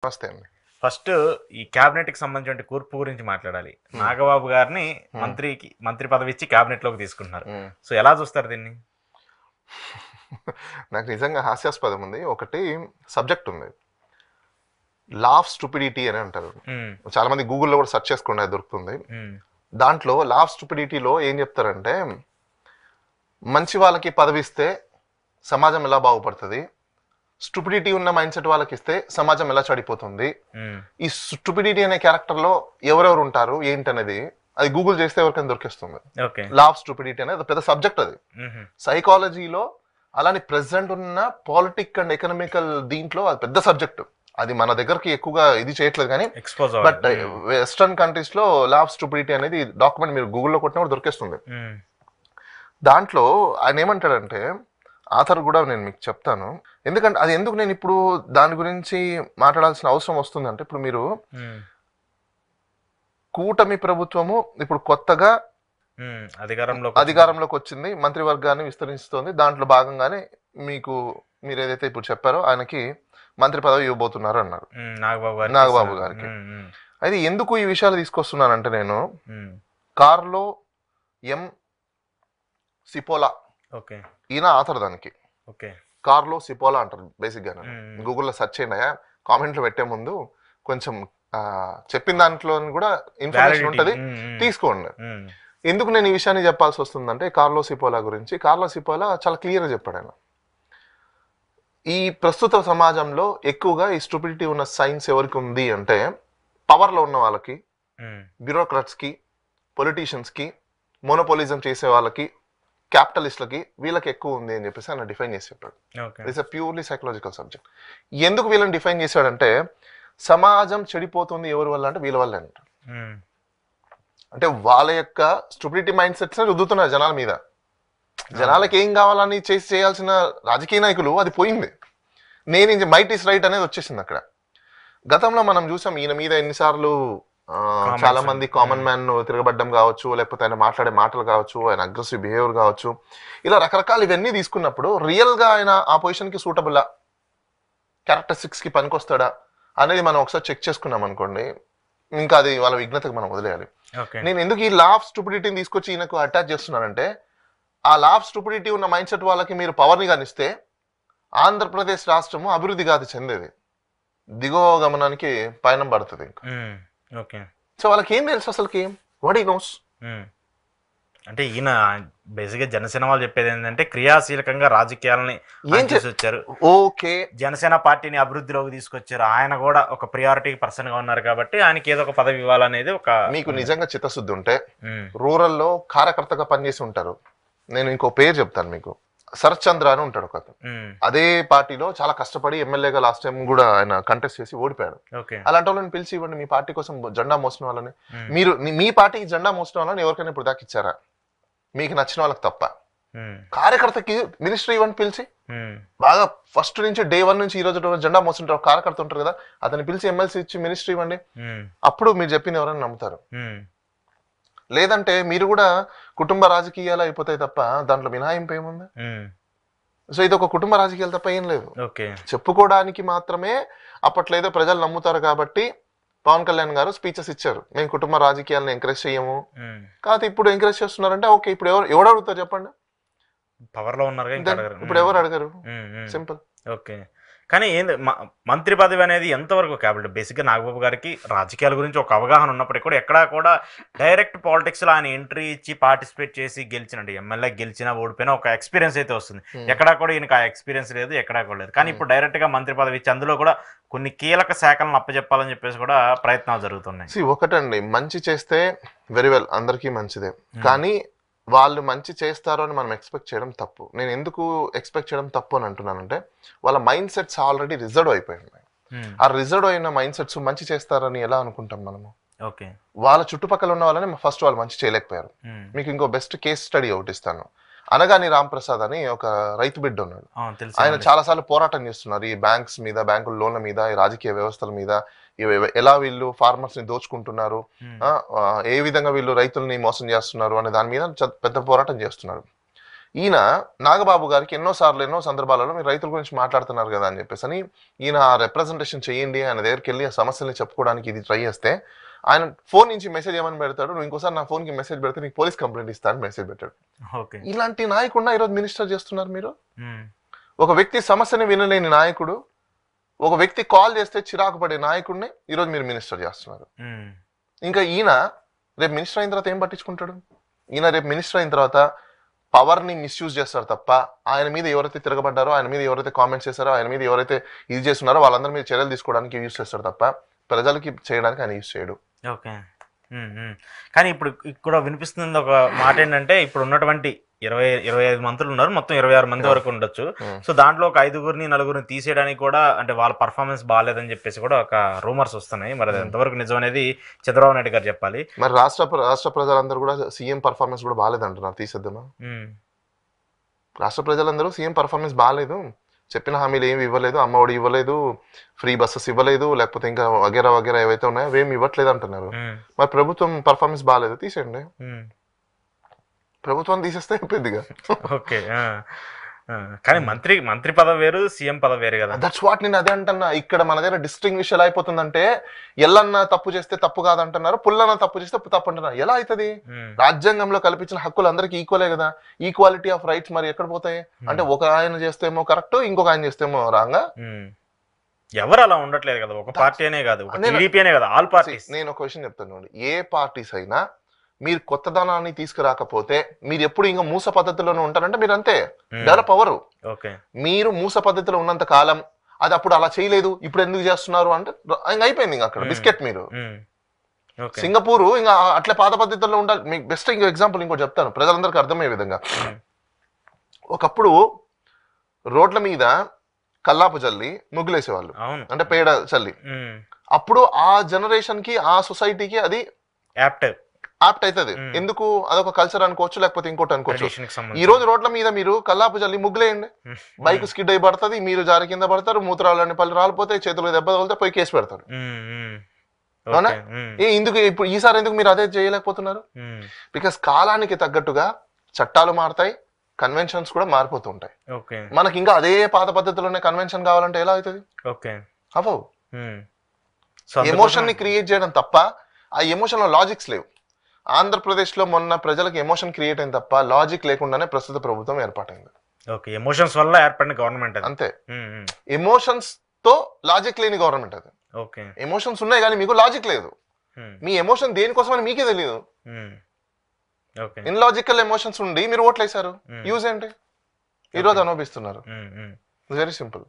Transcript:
నమస్తే అండి. ఫస్ట్ ఈ క్యాబినెట్ కి సంబంధించిన కూర్పు గురించి మాట్లాడాలి. నాగబాబు గారిని మంత్రి పదవి ఇచ్చి క్యాబినెట్ లోకి తీసుకుంటున్నారు. సో ఎలా చూస్తారు దీన్ని? నాకు నిజంగా హాస్యాస్పదం ఉంది. ఒకటి సబ్జెక్ట్ ఉంది, లా ఆఫ్ స్టూపిడిటీ అని అంటారు. చాలా మంది గూగుల్లో కూడా సెర్చ్ చేసుకోండి, అది దొరుకుతుంది. దాంట్లో లా ఆఫ్ స్టూపిడిటీలో ఏం చెప్తారంటే, మంచి వాళ్ళకి పదవి ఇస్తే సమాజం ఎలా బాగుపడుతుంది, స్టూపిడిటీ ఉన్న మైండ్ సెట్ వాళ్ళకి ఇస్తే సమాజం ఎలా చెడిపోతుంది, ఈ స్టూపిడిటీ అనే క్యారెక్టర్ లో ఎవరెవరు ఉంటారు ఏంటనేది అది గూగుల్ చేస్తే ఎవరికైనా దొరికిస్తుంది. లా ఆఫ్ స్టూపిడిటీ అనేది పెద్ద సబ్జెక్ట్. అది సైకాలజీలో అలానే ప్రెసెంట్ ఉన్న పాలిటిక్ అండ్ ఎకనామికల్ దీంట్లో అది పెద్ద సబ్జెక్ట్. అది మన దగ్గరకి ఎక్కువగా ఇది చేయట్లేదు, కానీ బట్ వెస్టర్న్ కంట్రీస్ లో లా ఆఫ్ స్టూపిడిటీ అనేది డాక్యుమెంట్ మీరు గూగుల్లో కొట్టినప్పుడు దొరికేస్తుంది. దాంట్లో ఆయన ఏమంటాడంటే, ఆథర్ కూడా నేను మీకు చెప్తాను, ఎందుకంటే అది ఎందుకు నేను ఇప్పుడు దాని గురించి మాట్లాడాల్సిన అవసరం వస్తుందంటే, ఇప్పుడు మీరు కూటమి ప్రభుత్వము ఇప్పుడు కొత్తగా అధికారంలోకి వచ్చింది, మంత్రివర్గాన్ని విస్తరిస్తోంది. దాంట్లో భాగంగానే మీరు ఏదైతే ఇప్పుడు చెప్పారో ఆయనకి మంత్రి పదవి ఇవ్వబోతున్నారు అన్నారు నాగబాబు గారికి. అయితే ఎందుకు ఈ విషయాలు తీసుకొస్తున్నానంటే, నేను కార్లో ఎం సిపోలా, ఈయన ఆథర్ దానికి, కార్లో సిపోలా అంటారు బేసిక్ గా. గూగుల్లో సెర్చ్ చేయండి, కామెంట్లు పెట్టే ముందు కొంచెం చెప్పిన దాంట్లో కూడా ఇన్ఫర్మేషన్ ఉంటుంది, తీసుకోండి. ఎందుకు నేను ఈ విషయాన్ని చెప్పాల్సి వస్తుందంటే, కార్లో సిపోలా గురించి. కార్లో సిపోలా చాలా క్లియర్ గా చెప్పాడు ఆయన, ఈ ప్రస్తుత సమాజంలో ఎక్కువగా ఈ స్టూపిడిటీ ఉన్న సైన్స్ ఎవరికి ఉంది అంటే, పవర్ లో ఉన్న వాళ్ళకి, బ్యూరోక్రాట్స్ కి, పొలిటీషియన్స్ కి, మోనోపోలిజం చేసే వాళ్ళకి, క్యాపిటలిస్ట్లకి, వీళ్ళకి ఎక్కువ ఉంది అని చెప్పేసి ఆయన డిఫైన్ చేసి చెప్పాడు. It's a purely psychological subject. ఎందుకు వీళ్ళని డిఫైన్ చేశాడంటే, సమాజం చెడిపోతుంది ఎవరి వల్ల అంటే వీళ్ళ వల్ల అంటారు. అంటే వాళ్ళ యొక్క స్టూపిడిటీ మైండ్ సెట్స్ రుద్దుతున్నారు జనాల మీద. జనాలకి ఏం కావాలని చేయాల్సిన రాజకీయ నాయకులు అది పోయింది. మైట్ ఇస్ రైట్ అనేది వచ్చేసింది అక్కడ. గతంలో మనం చూసాం, ఈయన మీద ఎన్నిసార్లు చాలా మంది కామన్ మ్యాన్ తిరగబడ్డం కావచ్చు, లేకపోతే ఆయన మాట్లాడే మాటలు కావచ్చు, ఆయన అగ్రెసివ్ బిహేవియర్ కావచ్చు, ఇలా రకరకాలు ఇవన్నీ తీసుకున్నప్పుడు రియల్ గా ఆయన ఆ పొజిషన్ కి సూటబుల్లా, క్యారెక్టరిస్టిక్స్ కి పనికొస్తాడా అనేది మనం ఒకసారి చెక్ చేసుకున్నాం అనుకోండి, ఇంకా అది వాళ్ళ విఘ్నతకు మనం వదిలేయాలి. నేను ఎందుకు ఈ లా ఆఫ్ స్టూపిడిటీని తీసుకొచ్చి ఈయనకు అటాచ్ చేస్తున్నానంటే, ఆ లా ఆఫ్ స్టూపిడిటీ ఉన్న మైండ్ సెట్ వాళ్ళకి మీరు పవర్ని కానిస్తే ఆంధ్రప్రదేశ్ రాష్ట్రము అభివృద్ధి కాదు చెందేది, దిగువ గమనానికి పయనం పడుతుంది. సో వాళ్ళకి ఏం తెలుసు అసలుకి, వాట్ హి నోస్. అంటే ఈయన బేసిక్ గా జనసేన వాళ్ళు చెప్పేది ఏంటంటే, క్రియాశీలకంగా రాజకీయాలని వచ్చారు. ఓకే, జనసేన పార్టీని అభివృద్ధిలోకి తీసుకొచ్చారు. ఆయన కూడా ఒక ప్రియారిటీ పర్సన్ గా ఉన్నారు కాబట్టి ఆయనకి ఏదో ఒక పదవి ఇవ్వాలనేది ఒక. మీకు నిజంగా చిత్తశుద్ధి ఉంటే రూరల్ లో కార్యకర్తగా పనిచేసి ఉంటారు. నేను ఇంకో పేరు చెప్తాను మీకు, శరత్ చంద్ర అని ఉంటాడు ఒక అతను. అదే పార్టీలో చాలా కష్టపడి ఎమ్మెల్యేగా లాస్ట్ టైం కూడా ఆయన కంటెస్ట్ చేసి ఓడిపోయాడు. అలాంటి వాళ్ళని పిలిచి ఇవ్వండి, మీ పార్టీ కోసం జెండా మోసిన వాళ్ళని. మీరు మీ పార్టీకి జెండా మోసిన వాళ్ళని ఎవరికైనా ఇప్పుడు దాకా ఇచ్చారా? మీకు నచ్చిన వాళ్ళకి తప్ప. కార్యకర్తకి మినిస్ట్రీ ఇవ్వండి పిలిచి, బాగా ఫస్ట్ నుంచి డే 1 నుంచి ఈ రోజు జెండా మోస్తుంటారు కార్యకర్త ఉంటారు కదా, అతన్ని పిలిచి ఎమ్మెల్సీ ఇచ్చి మినిస్ట్రీ ఇవ్వండి. అప్పుడు మీరు చెప్పింది ఎవరైనా నమ్ముతారు. లేదంటే మీరు కూడా కుటుంబ రాజకీయాలు అయిపోతాయి తప్ప దాంట్లో మినహాయింపు ఏముంది? సో ఇది ఒక కుటుంబ రాజకీయాలు తప్ప ఏం లేదు. చెప్పుకోవడానికి మాత్రమే అప్పట్లేదో ప్రజలు నమ్ముతారు కాబట్టి పవన్ కళ్యాణ్ గారు స్పీచెస్ ఇచ్చారు, మేము కుటుంబ రాజకీయాలను ఎంకరేజ్ చేయము. కాదు ఇప్పుడు ఎంకరేజ్ చేస్తున్నారంటే ఓకే, ఇప్పుడు ఎవరు అడుగుతారు చెప్పండి? పవర్ లో ఉన్నారు ఇప్పుడు ఎవరు అడగరు, సింపుల్. ఓకే, కానీ ఏంది మంత్రి పదవి అనేది ఎంతవరకు క్యాబినెట్? బేసిక్గా నాగబాబు గారికి రాజకీయాల గురించి ఒక అవగాహన ఉన్నప్పటికీ కూడా ఎక్కడా కూడా డైరెక్ట్ పాలిటిక్స్లో ఆయన ఎంట్రీ ఇచ్చి పార్టిసిపేట్ చేసి గెలిచినట్టు, ఎమ్మెల్యే గెలిచినా ఓడిపోయినా ఒక ఎక్స్పీరియన్స్ అయితే వస్తుంది. ఎక్కడా కూడా ఈయనకు ఆ ఎక్స్పీరియన్స్ లేదు, ఎక్కడా కూడా లేదు. కానీ ఇప్పుడు డైరెక్ట్గా మంత్రి పదవి ఇచ్చి అందులో కూడా కొన్ని కీలక శాఖలను అప్పచెప్పాలని చెప్పేసి కూడా ప్రయత్నాలు జరుగుతున్నాయి. ఒకటండి, మంచి చేస్తే వెరీ వెల్, అందరికీ మంచిదే. కానీ వాళ్ళు మంచి చేస్తారు అని మనం ఎక్స్పెక్ట్ చేయడం తప్పు. నేను ఎందుకు ఎక్స్పెక్ట్ చేయడం తప్పు అని అంటున్నానంటే, వాళ్ళ మైండ్ సెట్స్ ఆల్రెడీ రిజర్వ్ అయిపోయి ఉన్నాయి. ఆ రిజర్వ్ అయిన మైండ్ సెట్స్ మంచి చేస్తారని ఎలా అనుకుంటాం మనము? వాళ్ళ చుట్టుపక్కల ఉన్న వాళ్ళని ఫస్ట్ వాళ్ళు మంచి చేయలేకపోయారు. మీకు ఇంకో బెస్ట్ కేస్ స్టడీ ఒకటి ఇస్తాను. అనగాని రాంప్రసాద్ అని ఒక రైతు బిడ్డ ఉన్నాడు. ఆయన చాలా సార్లు పోరాటం చేస్తున్నారు ఈ బ్యాంక్స్ మీద, బ్యాంకుల లోన్ల మీద, ఈ రాజకీయ వ్యవస్థల మీద, ఎలా వీళ్ళు ఫార్మర్స్ ని దోచుకుంటున్నారు, ఏ విధంగా వీళ్ళు రైతుల్ని మోసం చేస్తున్నారు అనే దాని మీద పెద్ద పోరాటం చేస్తున్నారు. ఈయన నాగబాబు గారికి ఎన్నో సందర్భాలలో మీరు రైతుల గురించి మాట్లాడుతున్నారు కదా అని చెప్పేసి అని ఈయన రిప్రజెంటేషన్ చేయండి ఆయన దగ్గరికి వెళ్ళి ఆ సమస్యల్ని చెప్పుకోవడానికి ఇది ట్రై చేస్తే ఆయన ఫోన్ నుంచి మెసేజ్ ఏమని పెడతాడు, నువ్వు ఇంకోసారి నా ఫోన్కి మెసేజ్ పెడితే నీకు పోలీస్ కంప్లైంట్ ఇస్తా అని మెసేజ్ పెట్టాడు. ఇలాంటి నాయకుడిని ఈరోజు మినిస్టర్ చేస్తున్నారు మీరు. ఒక వ్యక్తి సమస్యని వినలేని నాయకుడు, ఒక వ్యక్తి కాల్ చేస్తే చిరాకు పడే నాయకుడిని ఈరోజు మీరు మినిస్టర్ చేస్తున్నారు. ఇంకా ఈయన రేపు మినిస్టర్ అయిన తర్వాత ఏం పట్టించుకుంటాడు? ఈయన రేపు మినిస్టర్ అయిన తర్వాత పవర్ ని మిస్యూజ్ చేస్తారు తప్ప ఆయన మీద ఎవరైతే తిరగబడ్డారో, ఆయన మీద ఎవరైతే కామెంట్స్ చేశారో, ఆయన మీద ఎవరైతే ఇది చేస్తున్నారో వాళ్ళందరి మీద చర్యలు తీసుకోవడానికి యూజ్ చేస్తారు తప్ప ప్రజలకి చేయడానికి ఆయన యూజ్ చేయడు. ఓకే. కానీ ఇప్పుడు ఇక్కడ వినిపిస్తుంది ఒక మాట ఏంటంటే, ఇప్పుడు ఉన్నటువంటి 25 మంత్రులు ఉన్నారు, మొత్తం 26 మంది వరకు ఉండొచ్చు. సో దాంట్లో ఒక 5గురిని 4గురిని తీసేయడానికి కూడా అంటే వాళ్ళ పర్ఫార్మెన్స్ బాగాలేదని చెప్పేసి కూడా ఒక రూమర్స్ వస్తున్నాయి. మరి అది ఎంతవరకు నిజం అనేది చంద్రబాబు నాయుడు గారు చెప్పాలి. మరి రాష్ట్ర ప్రజలందరూ కూడా సీఎం పర్ఫార్మెన్స్ కూడా బాగాలేదంటున్నారు, తీసేద్దామా? రాష్ట్ర ప్రజలందరూ సీఎం పర్ఫార్మెన్స్ బాగాలేదు, చెప్పిన హామీలు ఏమి ఇవ్వలేదు, అమ్మఒడి ఇవ్వలేదు, ఫ్రీ బస్సెస్ ఇవ్వలేదు, లేకపోతే ఇంకా వగేరా ఏవైతే ఉన్నాయో అవేమి ఇవ్వట్లేదు అంటున్నారు. మరి ప్రభుత్వం పర్ఫార్మెన్స్ బాగాలేదు, తీసేయండి. ప్రభుత్వం తీసేస్తే అయిపోయిందిగా. ఓకే. కానీ మంత్రి పదవి వేరు, సీఎం పదవి వేరు కదా. దట్స్ వాట్ నేను అదే అంటున్నా. ఇక్కడ మన దగ్గర డిస్టింగ్విష్ ఎలా అయిపోతుందంటే, ఎల్లన్న తప్పు చేస్తే తప్పు కాదంటున్నారు, పుల్లన్న తప్పు చేస్తే తప్పు అంటున్నారు. ఎలా అవుతుంది? రాజ్యాంగంలో కల్పించిన హక్కులు అందరికి ఈక్వలే కదా, ఈక్వాలిటీ ఆఫ్ రైట్స్ మరి ఎక్కడ పోతాయి? అంటే ఒక ఆయన చేస్తేమో కరెక్ట్, ఇంకొక ఆయన చేస్తేమో రాంగా. ఎవరు అలా ఉండట్లేదు కదా, ఒక పార్టీ అనే కాదు, టీడీపీ అనే కాదు, ఆల్ పార్టీస్. నేను ఒక విషయం చెప్తాను, ఏ పార్టీస్ అయినా మీరు కొత్తదనాన్ని తీసుకురాకపోతే మీరు ఎప్పుడు ఇంకా మూస పద్ధతిలోనే ఉంటారంటే మీరు అంతే డెవలప్ అవ్వరు. మీరు మూస పద్ధతిలో ఉన్నంత కాలం అది అప్పుడు అలా చేయలేదు ఇప్పుడు ఎందుకు చేస్తున్నారు అంటే ఇంకా అయిపోయింది, ఇంకా అక్కడ బిస్కెట్. మీరు సింగపూర్ ఇంకా అట్లా పాత పద్ధతిలో ఉండాలి. మీకు బెస్ట్ ఇంకో ఎగ్జాంపుల్ ఇంకోటి చెప్తాను ప్రజలందరికీ అర్థమయ్యే విధంగా. ఒకప్పుడు రోడ్ల మీద కల్లాపు చల్లి ముగ్గులేసేవాళ్ళు, అంటే పేడ చల్లి. అప్పుడు ఆ జనరేషన్ కి ఆ సొసైటీకి అది యాప్ట్ అవుతుంది. ఎందుకు? అదొక కల్చర్ అనుకోవచ్చు, లేకపోతే ఇంకోటి అనుకోవచ్చు. ఈ రోజు రోడ్ల మీద మీరు కల్లాపు చల్లి ముగ్గులేయండి, బైక్ స్కిడ్ అయి పడుతుంది, మీరు జారి కింద పడతారు, మూత్రాలని పళ్ళు రాలిపోతాయి, చేతులు దెబ్బ తగిలితే పోయి కేసు పెడతారు. అవునా? ఎందుకు ఇప్పుడు ఈసారి ఎందుకు మీరు అదే చేయలేకపోతున్నారు? బికాస్ కాలానికి తగ్గట్టుగా చట్టాలు మారుతాయి, కన్వెన్షన్స్ కూడా మారిపోతుంటాయి. మనకి ఇంకా అదే పాత పద్ధతిలోనే కన్వెన్షన్ కావాలంటే ఎలా అవుతుంది? అవ్వవు. ఎమోషన్ ని క్రియేట్ చేయడం తప్ప ఆ ఎమోషన్ లో లాజిక్స్ లేవు. ఆంధ్రప్రదేశ్ లో మొన్న ప్రజలకు ఎమోషన్ క్రియేట్ అయింది తప్ప లాజిక్ లేకుండానే ప్రస్తుత ప్రభుత్వం ఏర్పాటైంది. ఎమోషన్స్ వల్ల ఏర్పడిన గవర్నమెంట్ అంతే. ఎమోషన్స్ తో లాజిక్ లేని గవర్నమెంట్ అది. ఎమోషన్స్ ఉన్నాయి కానీ మీకు లాజిక్ లేదు. మీ ఎమోషన్ దేనికోసం అని మీకే తెలియదు. ఇన్లాజికల్ ఎమోషన్స్ ఉండి మీరు ఓట్లు వేశారు, యూజ్ ఏంటి? ఈ రోజు అనుభవిస్తున్నారు. Very simple.